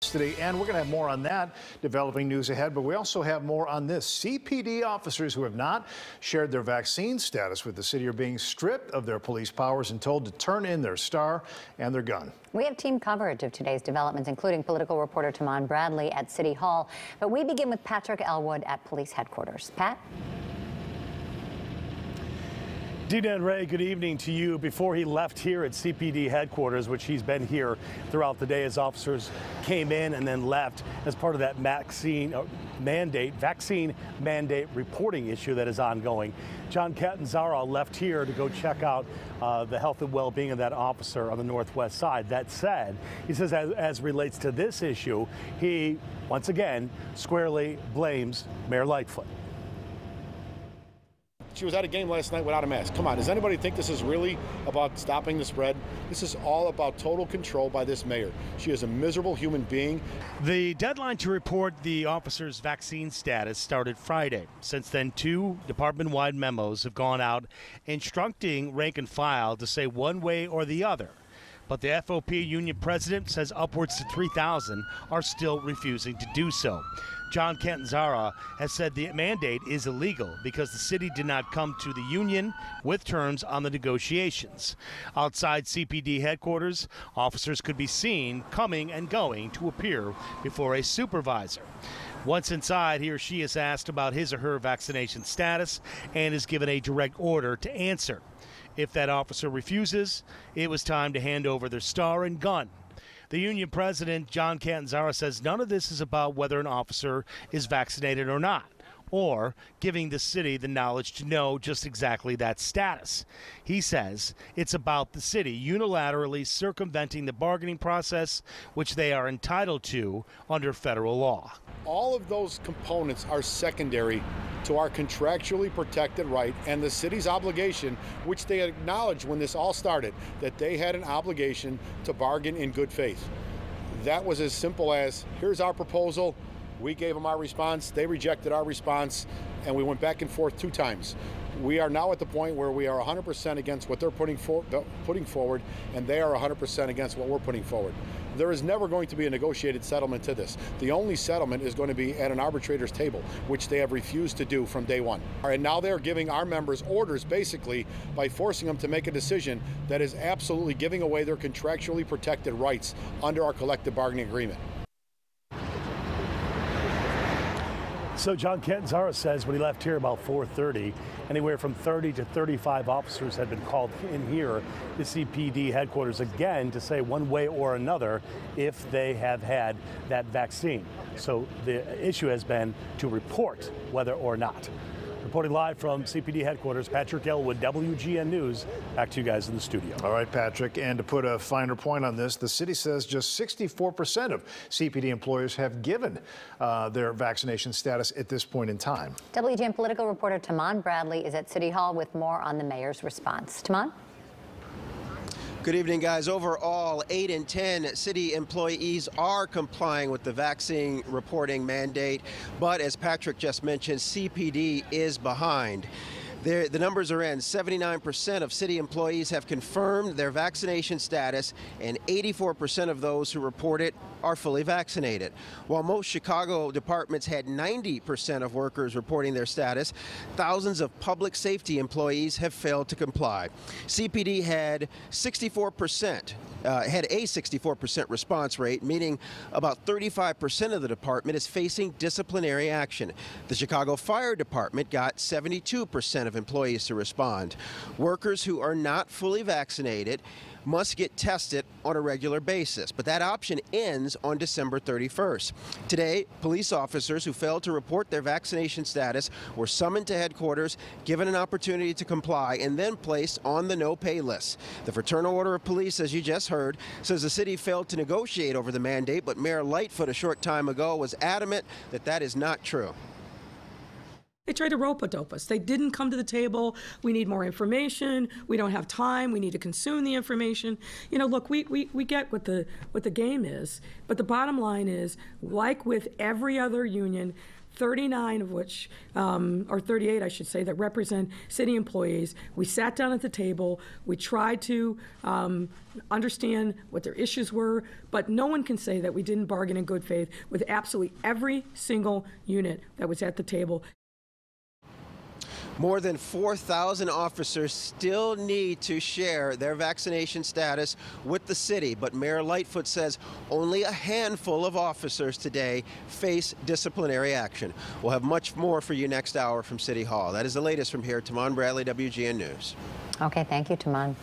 Today, and we're going to have more on that developing news ahead, but we also have more on this. CPD officers who have not shared their vaccine status with the city are being stripped of their police powers and told to turn in their star and their gun. We have team coverage of today's developments, including political reporter Taman Bradley at City Hall. But we begin with Patrick Elwood at police headquarters. Pat? Dina and Ray, good evening to you. Before he left here at CPD headquarters, which he's been here throughout the day as officers came in and then left as part of that vaccine mandate reporting issue that is ongoing. John Catanzara left here to go check out the health and well-being of that officer on the northwest side. That said, he says as relates to this issue, he once again squarely blames Mayor Lightfoot. She was at a game last night without a mask. Come on, does anybody think this is really about stopping the spread? This is all about total control by this mayor. She is a miserable human being. The deadline to report the officer's vaccine status started Friday. Since then, 2 department-wide memos have gone out instructing rank and file to say one way or the other. But the FOP union president says upwards to 3,000 are still refusing to do so. John Catanzara has said the mandate is illegal because the city did not come to the union with terms on the negotiations. Outside CPD headquarters, officers could be seen coming and going to appear before a supervisor. Once inside, he or she is asked about his or her vaccination status and is given a direct order to answer. If that officer refuses, it was time to hand over their star and gun. The union president, John Catanzara, says none of this is about whether an officer is vaccinated or not, or giving the city the knowledge to know just exactly that status. He says it's about the city unilaterally circumventing the bargaining process, which they are entitled to under federal law. All of those components are secondary to our contractually protected right and the city's obligation, which they acknowledged when this all started, that they had an obligation to bargain in good faith. That was as simple as, here's our proposal. We gave them our response, they rejected our response, and we went back and forth 2 times. We are now at the point where we are 100% against what they're putting forward, and they are 100% against what we're putting forward. There is never going to be a negotiated settlement to this. The only settlement is going to be at an arbitrator's table, which they have refused to do from day one. And now they're giving our members orders, basically, by forcing them to make a decision that is absolutely giving away their contractually protected rights under our collective bargaining agreement. So John Catanzara says when he left here about 4:30, anywhere from 30 to 35 officers had been called in here to CPD headquarters again to say one way or another if they have had that vaccine. So the issue has been to report whether or not. Reporting live from CPD headquarters, Patrick Elwood, WGN News. Back to you guys in the studio. All right, Patrick. And to put a finer point on this, the city says just 64% of CPD employers have given their vaccination status at this point in time. WGN political reporter Taman Bradley is at City Hall with more on the mayor's response. Taman? Good evening, guys. Overall, 8 in 10 city employees are complying with the vaccine reporting mandate. But as Patrick just mentioned, CPD is behind. The numbers are in. 79% of city employees have confirmed their vaccination status, and 84% of those who report it are fully vaccinated. While most Chicago departments had 90% of workers reporting their status, thousands of public safety employees have failed to comply. CPD had 64%. Had a 64% response rate, meaning about 35% of the department is facing disciplinary action. The Chicago Fire Department got 72% of employees to respond. Workers who are not fully vaccinated must get tested on a regular basis, but that option ends on December 31st. Today, police officers who failed to report their vaccination status were summoned to headquarters, given an opportunity to comply, and then placed on the no-pay list. The Fraternal Order of Police, as you just heard, says the city failed to negotiate over the mandate, but Mayor Lightfoot a short time ago was adamant that that is not true. They tried to rope-a-dope us. They didn't come to the table. We need more information. We don't have time. We need to consume the information. You know, look, we get what the game is, but the bottom line is, like with every other union, 39 of which, or 38, I should say, that represent city employees. We sat down at the table. We tried to understand what their issues were, but no one can say that we didn't bargain in good faith with absolutely every single unit that was at the table. More than 4,000 officers still need to share their vaccination status with the city, but Mayor Lightfoot says only a handful of officers today face disciplinary action. We'll have much more for you next hour from City Hall. That is the latest from here. Tamon Bradley, WGN News. Okay, thank you, Tamon.